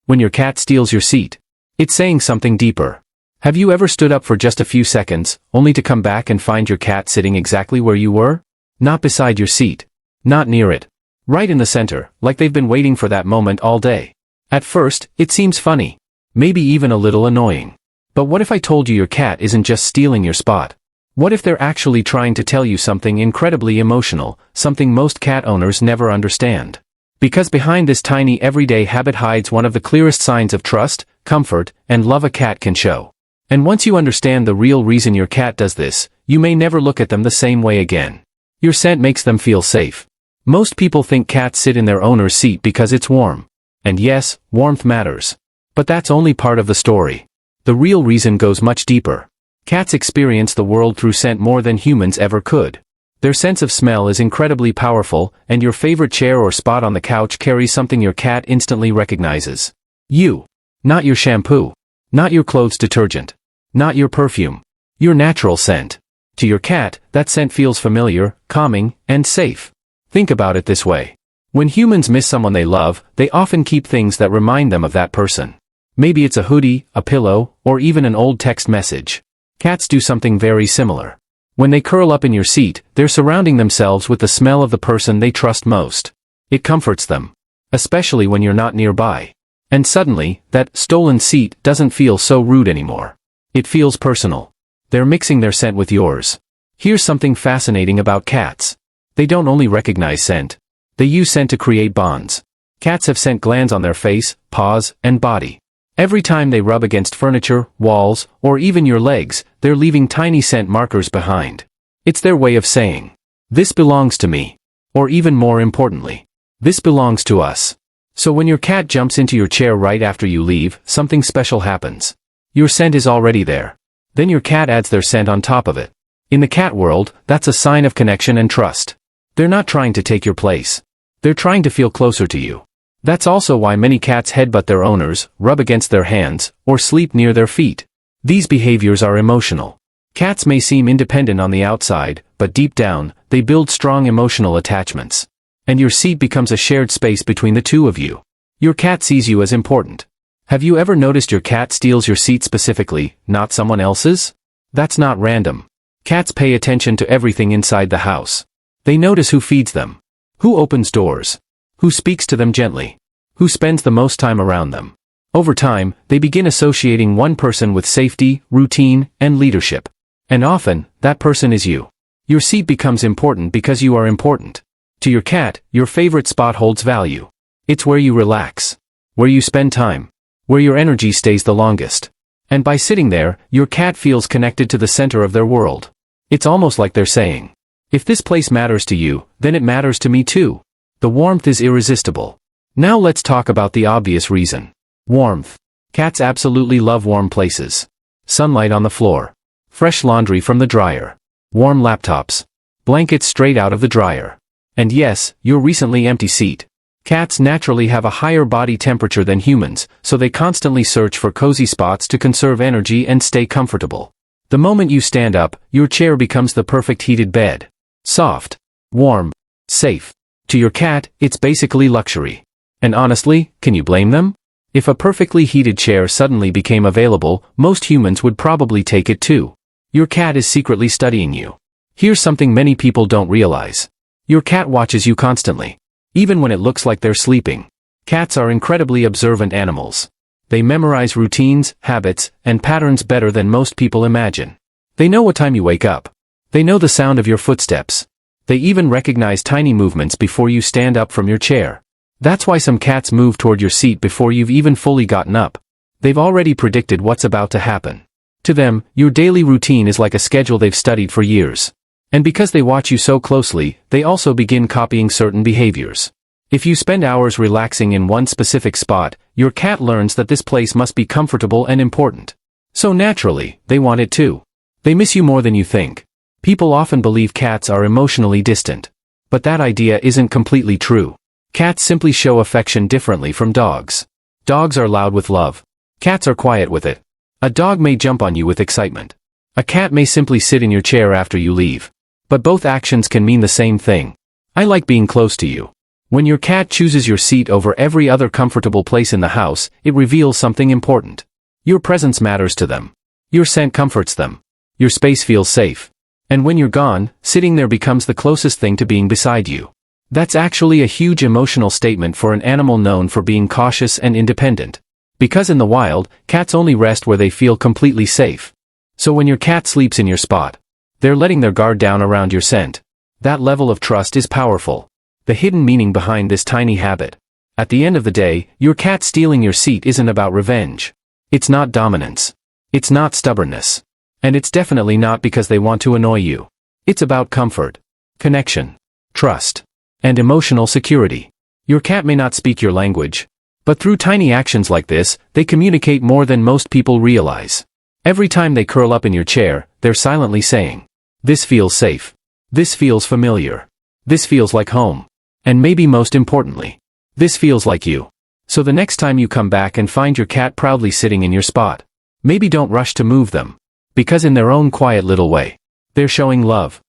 When your cat steals your seat, it's saying something deeper. Have you ever stood up for just a few seconds, only to come back and find your cat sitting exactly where you were? Not beside your seat. Not near it. Right in the center, like they've been waiting for that moment all day. At first, it seems funny. Maybe even a little annoying. But what if I told you your cat isn't just stealing your spot? What if they're actually trying to tell you something incredibly emotional, something most cat owners never understand? Because behind this tiny everyday habit hides one of the clearest signs of trust, comfort, and love a cat can show. And once you understand the real reason your cat does this, you may never look at them the same way again. Your scent makes them feel safe. Most people think cats sit in their owner's seat because it's warm. And yes, warmth matters. But that's only part of the story. The real reason goes much deeper. Cats experience the world through scent more than humans ever could. Their sense of smell is incredibly powerful, and your favorite chair or spot on the couch carries something your cat instantly recognizes. You. Not your shampoo. Not your clothes detergent. Not your perfume. Your natural scent. To your cat, that scent feels familiar, calming, and safe. Think about it this way. When humans miss someone they love, they often keep things that remind them of that person. Maybe it's a hoodie, a pillow, or even an old text message. Cats do something very similar. When they curl up in your seat, they're surrounding themselves with the smell of the person they trust most. It comforts them. Especially when you're not nearby. And suddenly, that stolen seat doesn't feel so rude anymore. It feels personal. They're mixing their scent with yours. Here's something fascinating about cats. They don't only recognize scent. They use scent to create bonds. Cats have scent glands on their face, paws, and body. Every time they rub against furniture, walls, or even your legs, they're leaving tiny scent markers behind. It's their way of saying, "This belongs to me." Or even more importantly, "This belongs to us." So when your cat jumps into your chair right after you leave, something special happens. Your scent is already there. Then your cat adds their scent on top of it. In the cat world, that's a sign of connection and trust. They're not trying to take your place. They're trying to feel closer to you. That's also why many cats headbutt their owners, rub against their hands, or sleep near their feet. These behaviors are emotional. Cats may seem independent on the outside, but deep down, they build strong emotional attachments. And your seat becomes a shared space between the two of you. Your cat sees you as important. Have you ever noticed your cat steals your seat specifically, not someone else's? That's not random. Cats pay attention to everything inside the house. They notice who feeds them, who opens doors, who speaks to them gently, who spends the most time around them. Over time, they begin associating one person with safety, routine, and leadership. And often, that person is you. Your seat becomes important because you are important. To your cat, your favorite spot holds value. It's where you relax, where you spend time, where your energy stays the longest. And by sitting there, your cat feels connected to the center of their world. It's almost like they're saying, "If this place matters to you, then it matters to me too." The warmth is irresistible. Now let's talk about the obvious reason. Warmth. Cats absolutely love warm places. Sunlight on the floor. Fresh laundry from the dryer. Warm laptops. Blankets straight out of the dryer. And yes, your recently empty seat. Cats naturally have a higher body temperature than humans, so they constantly search for cozy spots to conserve energy and stay comfortable. The moment you stand up, your chair becomes the perfect heated bed. Soft. Warm. Safe. To your cat, it's basically luxury. And honestly, can you blame them? If a perfectly heated chair suddenly became available, most humans would probably take it too. Your cat is secretly studying you. Here's something many people don't realize. Your cat watches you constantly. Even when it looks like they're sleeping. Cats are incredibly observant animals. They memorize routines, habits, and patterns better than most people imagine. They know what time you wake up. They know the sound of your footsteps. They even recognize tiny movements before you stand up from your chair. That's why some cats move toward your seat before you've even fully gotten up. They've already predicted what's about to happen. To them, your daily routine is like a schedule they've studied for years. And because they watch you so closely, they also begin copying certain behaviors. If you spend hours relaxing in one specific spot, your cat learns that this place must be comfortable and important. So naturally, they want it too. They miss you more than you think. People often believe cats are emotionally distant. But that idea isn't completely true. Cats simply show affection differently from dogs. Dogs are loud with love. Cats are quiet with it. A dog may jump on you with excitement. A cat may simply sit in your chair after you leave. But both actions can mean the same thing. I like being close to you. When your cat chooses your seat over every other comfortable place in the house, it reveals something important. Your presence matters to them. Your scent comforts them. Your space feels safe. And when you're gone, sitting there becomes the closest thing to being beside you. That's actually a huge emotional statement for an animal known for being cautious and independent. Because in the wild, cats only rest where they feel completely safe. So when your cat sleeps in your spot, they're letting their guard down around your scent. That level of trust is powerful. The hidden meaning behind this tiny habit. At the end of the day, your cat stealing your seat isn't about revenge. It's not dominance. It's not stubbornness. And it's definitely not because they want to annoy you. It's about comfort, connection, trust, and emotional security. Your cat may not speak your language, but through tiny actions like this, they communicate more than most people realize. Every time they curl up in your chair, they're silently saying, "This feels safe. This feels familiar. This feels like home. And maybe most importantly, this feels like you." So the next time you come back and find your cat proudly sitting in your spot, maybe don't rush to move them. Because in their own quiet little way, they're showing love.